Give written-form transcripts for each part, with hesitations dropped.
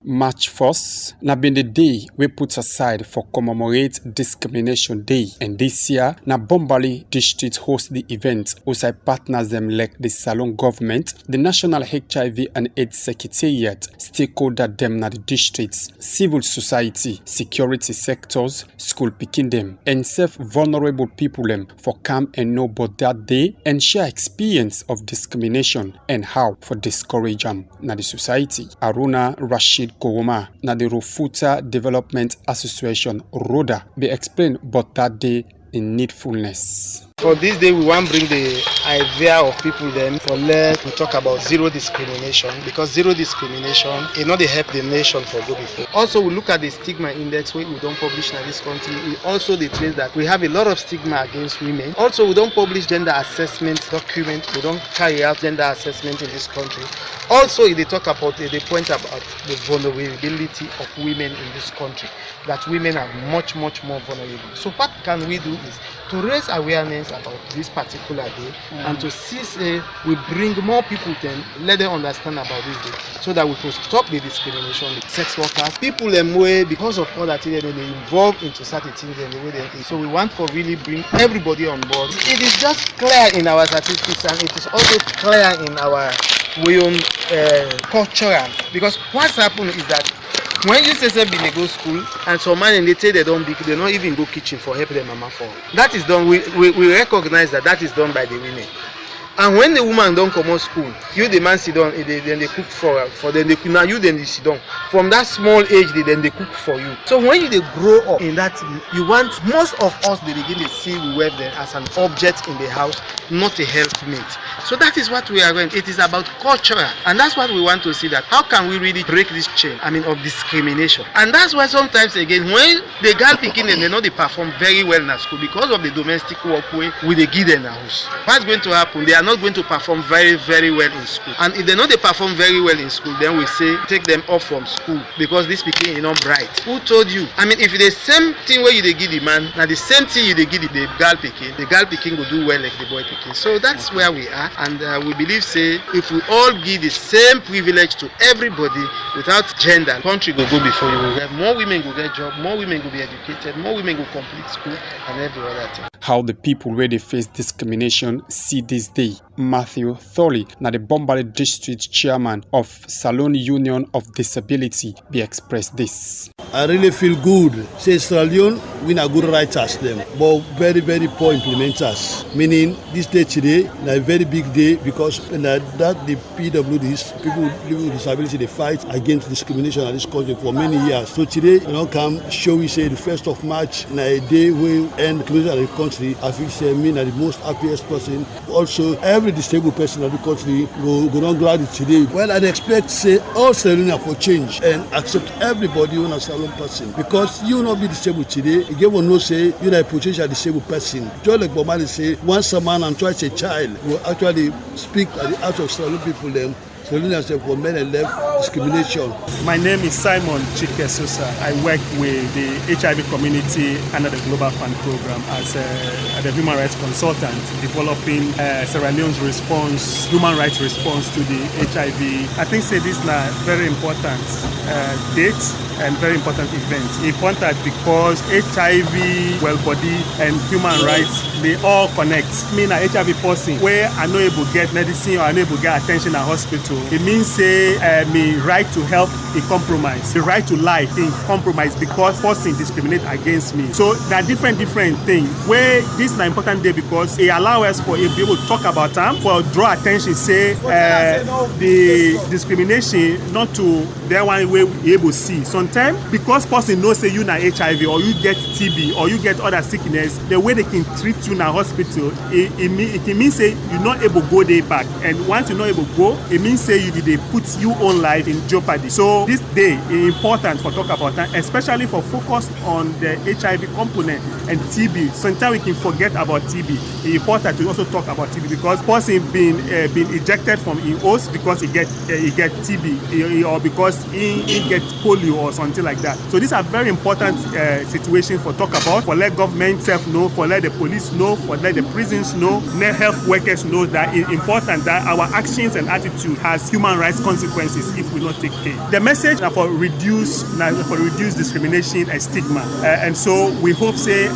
March 1st na been the day we put aside for commemorate Discrimination Day, and this year na Bombali district host the event outside partners them like the Salon government, the National HIV and AIDS Secretariat, stakeholder them na the districts, civil society, security sectors, school picking them, and self-vulnerable people them for come and know about that day and share experience of discrimination and how for discourage them na the society. Aruna Rashid Koroma na the Rofuta Development Association RODA be explain about that day in needfulness. For this day, we want to bring the idea of people then for let's talk about zero discrimination, because zero discrimination is not the help the nation for go before. Also, we look at the stigma index we don't publish in this country. We also the trace that we have a lot of stigma against women. Also, we don't publish gender assessment document. We don't carry out gender assessment in this country. Also, they talk about the point about the vulnerability of women in this country, that women are much more vulnerable. So what can we do is to raise awareness about this particular day and to see we bring more people then let them understand about this day so that we can stop the discrimination, the sex workers, people them way because of all that they involved into certain things and the way they think. So we want to really bring everybody on board. It is just clear in our statistics and it is also clear in our own culture, because what's happened is that when you say they go school and some man they say they don't even go kitchen for help their mama for. That is done. We recognize that is done by the women. And when the woman don't come out school, you the man sit down, then they cook for them. Now you then they sit down. From that small age, then they cook for you. So when you grow up in that, you want most of us they begin to see we wear them as an object in the house, not a helpmate. So that is what we are going. It is about culture, and that's what we want to see. That how can we really break this chain? Of discrimination. And that's why sometimes again, when the girl picking them, they know they perform very well in the school because of the domestic work way with the give in the house. What's going to happen? They are not going to perform very well in school. And if they know they perform very well in school, then we say take them off from school because this picking is not bright. Who told you? If it's the same thing where you they give the man, now the same thing you they give the girl picking will do well like the boy picking. So that's where we are, and we believe say if we all give the same privilege to everybody without gender, the country will go before you. Will have more women will get job, more women will be educated, more women will complete school, and every other thing. How the people where they face discrimination see this day. Matthew Thorley, now the Bombali district chairman of Salon Union of Disability, be expressed this. I really feel good. Say Sierra Leone, we are good writers them, but very poor implementers. Meaning this day today, a very big day because that the PWDs, people living with disability, they fight against discrimination in this country for many years. So today, come show we say the 1st of March, a day we end discrimination in the country. I feel say me the most happiest person. Also, every disabled person in the country go on glad today. Well, I expect say all Sierra Leone for change and accept everybody who is a person, because you will not be disabled today. You will not say you are a potential disabled person. Just like Bombali say, once a man and twice a child will actually speak at the out of Sierra Leone people them. For men and left discrimination. My name is Simon Chike Sosa. I work with the HIV community under the Global Fund program as a human rights consultant, developing Sierra Leone's response, human rights response to the HIV. I think this is a very important date and very important event. Important because HIV, well body, and human rights, they all connect. Me a HIV person where I know able to get medicine or I know able to get attention at hospital. It means say me right to health in compromise, the right to life in compromise because person discriminate against me. So there are different things where this is an important day because it allows us for be able to talk about them, for draw attention, say the discrimination not to their one way we able to see. Sometimes because person knows say you na HIV or you get TB or you get other sickness, the way they can treat you in a hospital, it can mean say you're not able to go there back. And once you're not able to go, it means say they put your own life in jeopardy. So this day is important for talk about that, especially for focus on the HIV component and TB. Sometimes we can forget about TB. It's important to also talk about TB because person been ejected from his host because he get TB or because he get polio or something like that. So these are very important situations for talk about, for let government self know, for let the police know, for let the prisons know, let health workers know that it's important that our actions and attitude has human rights consequences if we not take care. The message is for reduce discrimination and stigma. And so we hope say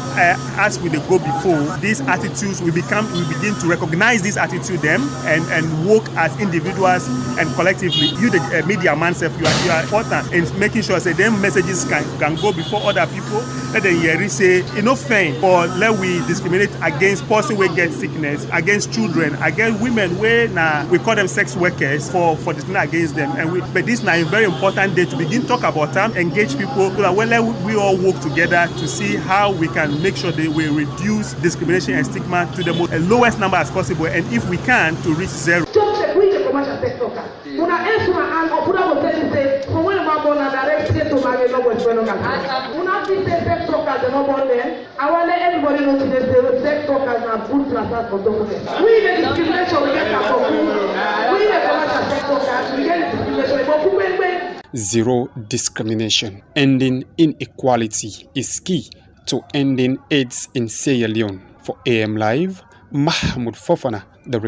as we go before, these attitudes we begin to recognize these attitudes them and work as individuals and collectively. You the media man self, you are important in making sure say them messages can go before other people. Let them hear say enough fine or let we discriminate against person who get sickness, against children, against women where we call them sex workers for discriminating against them. But this is a very important day to begin talk about them, engage people so that we all work together to see how we can make sure that we reduce discrimination and stigma to the lowest number as possible, and if we can, to reach zero. Zero discrimination. Ending inequality is key to ending AIDS in Sierra Leone. For AM Live, Mahmoud Fofana, the